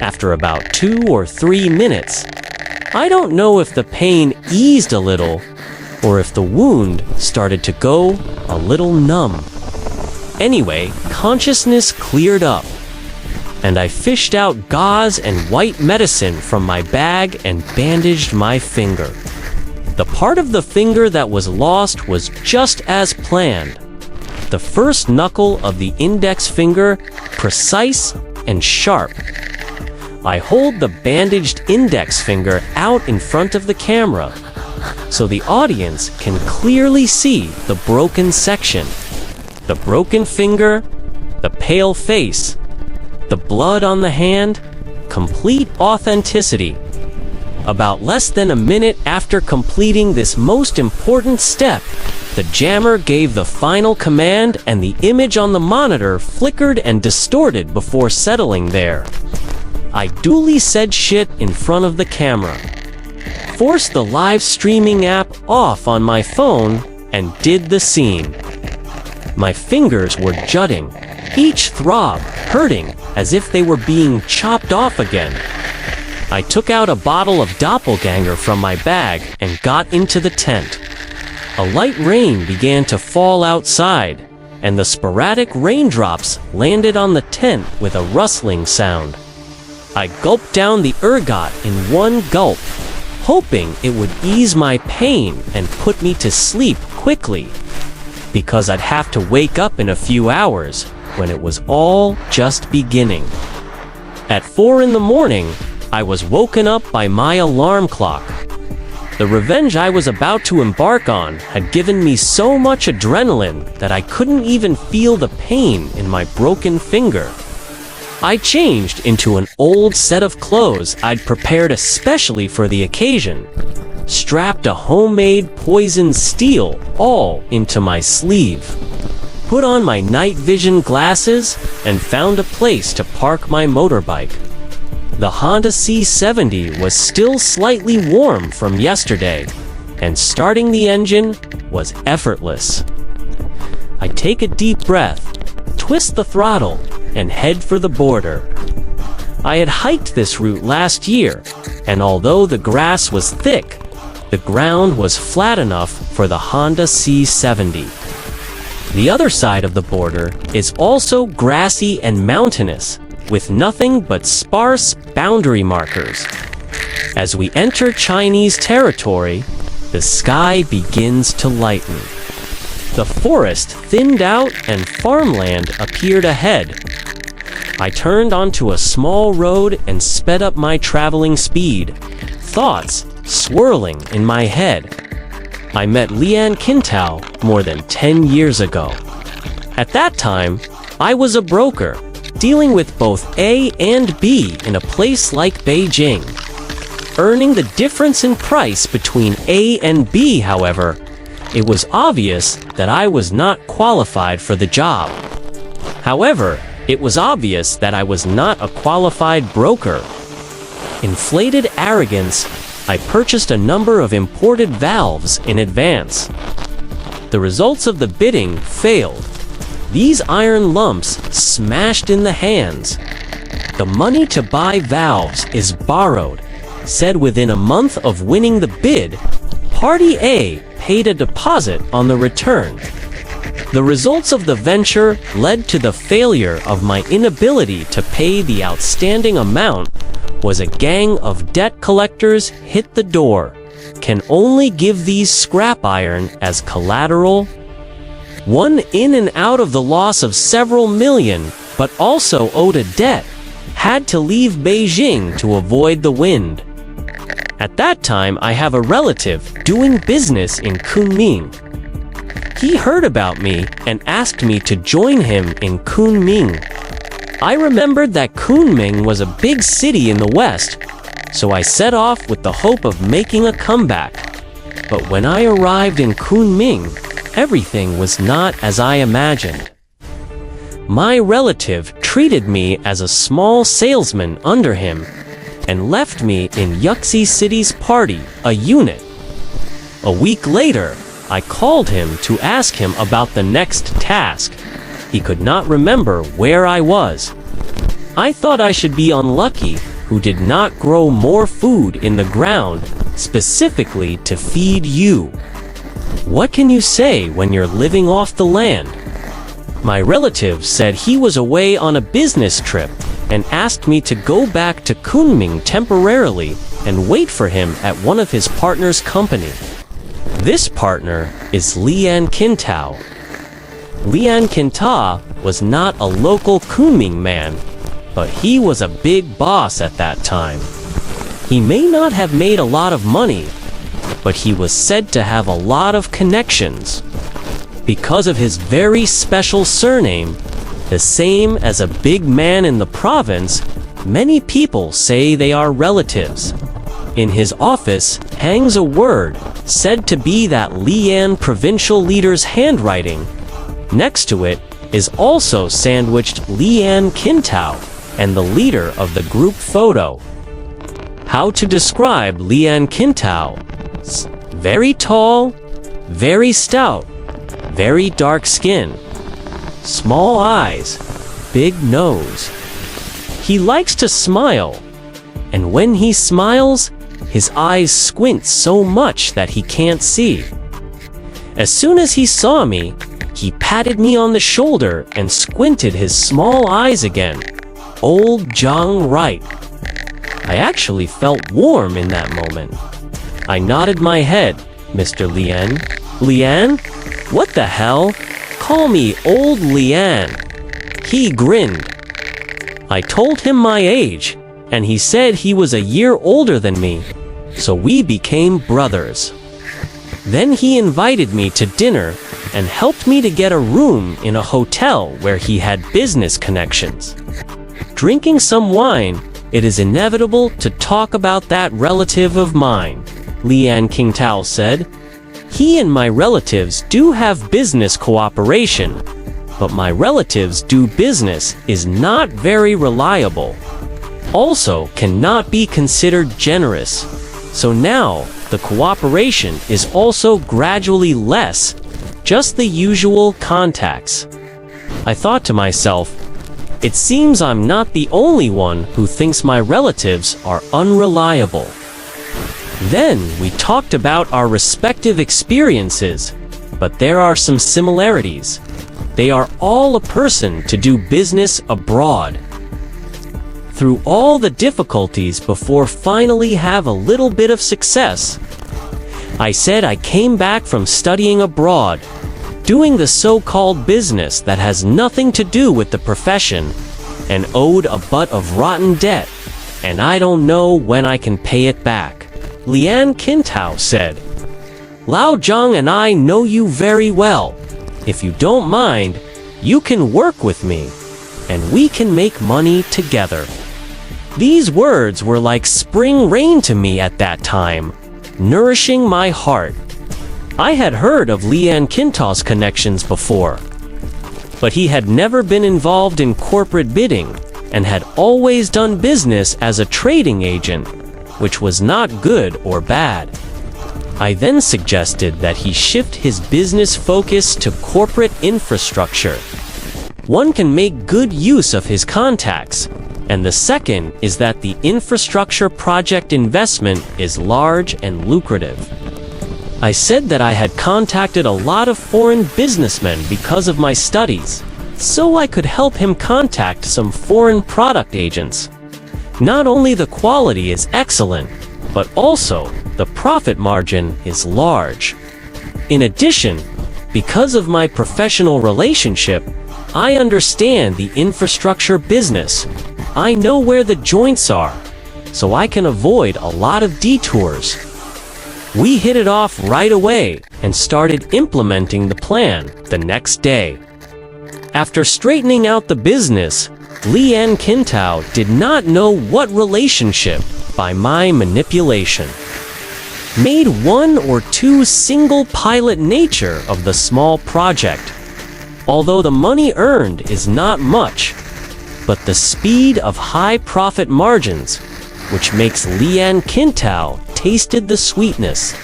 after about 2 or 3 minutes. I don't know if the pain eased a little or if the wound started to go a little numb. Anyway, consciousness cleared up, and I fished out gauze and white medicine from my bag and bandaged my finger. The part of the finger that was lost was just as planned. The first knuckle of the index finger, precise and sharp. I hold the bandaged index finger out in front of the camera, so the audience can clearly see the broken section. The broken finger, the pale face, the blood on the hand, complete authenticity. About less than a minute after completing this most important step, the jammer gave the final command and the image on the monitor flickered and distorted before settling there. I duly said shit in front of the camera, forced the live streaming app off on my phone, and did the scene. My fingers were jutting, each throb hurting as if they were being chopped off again. I took out a bottle of Doppelganger from my bag and got into the tent. A light rain began to fall outside, and the sporadic raindrops landed on the tent with a rustling sound. I gulped down the ergot in one gulp, hoping it would ease my pain and put me to sleep quickly, because I'd have to wake up in a few hours when it was all just beginning. At 4 in the morning, I was woken up by my alarm clock. The revenge I was about to embark on had given me so much adrenaline that I couldn't even feel the pain in my broken finger. I changed into an old set of clothes I'd prepared especially for the occasion, strapped a homemade poison steel all into my sleeve, put on my night vision glasses, and found a place to park my motorbike. The Honda C70 was still slightly warm from yesterday, and starting the engine was effortless. I take a deep breath, twist the throttle, and head for the border. I had hiked this route last year, and although the grass was thick, the ground was flat enough for the Honda C70. The other side of the border is also grassy and mountainous, with nothing but sparse boundary markers. As we enter Chinese territory, the sky begins to lighten. The forest thinned out and farmland appeared ahead. I turned onto a small road and sped up my traveling speed, thoughts swirling in my head. I met Lian Qintao more than 10 years ago. At that time, I was a broker, dealing with both A and B in a place like Beijing. Earning the difference in price between A and B, however, it was obvious that I was not qualified for the job. However, it was obvious that I was not a qualified broker. Inflated arrogance, I purchased a number of imported valves in advance. The results of the bidding failed. These iron lumps smashed in the hands. The money to buy valves is borrowed, said within a month of winning the bid. Party A paid a deposit on the return. The results of the venture led to the failure of my inability to pay the outstanding amount. Was a gang of debt collectors hit the door. Can only give these scrap iron as collateral. One in and out of the loss of several million, but also owed a debt. Had to leave Beijing to avoid the wind. At that time, I have a relative doing business in Kunming. He heard about me and asked me to join him in Kunming. I remembered that Kunming was a big city in the west, so I set off with the hope of making a comeback. But when I arrived in Kunming, everything was not as I imagined. My relative treated me as a small salesman under him and left me in Yuxi City's party, a unit. A week later, I called him to ask him about the next task. He could not remember where I was. I thought I should be unlucky who did not grow more food in the ground specifically to feed you. What can you say when you're living off the land? My relative said he was away on a business trip and asked me to go back to Kunming temporarily and wait for him at one of his partner's company. This partner is Lian Qintao. Lian Qintao was not a local Kunming man, but he was a big boss at that time. He may not have made a lot of money, but he was said to have a lot of connections. Because of his very special surname, the same as a big man in the province, many people say they are relatives. In his office hangs a word said to be that Lian provincial leader's handwriting. Next to it is also sandwiched Lian Qintao and the leader of the group photo. How to describe Lian Qintao? Very tall, very stout, very dark skin, small eyes, big nose. He likes to smile, and when he smiles, his eyes squint so much that he can't see. As soon as he saw me, he patted me on the shoulder and squinted his small eyes again. Old Zhang right. I actually felt warm in that moment. I nodded my head. Mr. Lian? Lian? What the hell? Call me Old Lian. He grinned. I told him my age, and he said he was a year older than me, so we became brothers. Then he invited me to dinner and helped me to get a room in a hotel where he had business connections. Drinking some wine, it is inevitable to talk about that relative of mine, Lian Qintao said. He and my relatives do have business cooperation, but my relatives' do business is not very reliable. Also cannot be considered generous. So now, the cooperation is also gradually less, just the usual contacts. I thought to myself, it seems I'm not the only one who thinks my relatives are unreliable. Then we talked about our respective experiences, but there are some similarities. They are all a person to do business abroad. Through all the difficulties before finally have a little bit of success. I said I came back from studying abroad, doing the so-called business that has nothing to do with the profession, and owed a butt of rotten debt, and I don't know when I can pay it back. Lian Qintao said, Lao Zhang and I know you very well. If you don't mind, you can work with me, and we can make money together. These words were like spring rain to me at that time, nourishing my heart. I had heard of Lian Qintao's connections before, but he had never been involved in corporate bidding and had always done business as a trading agent, which was not good or bad. I then suggested that he shift his business focus to corporate infrastructure. One can make good use of his contacts, and the second is that the infrastructure project investment is large and lucrative. I said that I had contacted a lot of foreign businessmen because of my studies, so I could help him contact some foreign product agents. Not only the quality is excellent, but also the profit margin is large. In addition, because of my professional relationship, I understand the infrastructure business. I know where the joints are, so I can avoid a lot of detours. We hit it off right away and started implementing the plan the next day. After straightening out the business, Lian Qintao did not know what relationship, by my manipulation, made one or two single pilot nature of the small project. Although the money earned is not much, but the speed of high profit margins, which makes Lian Qintao tasted the sweetness.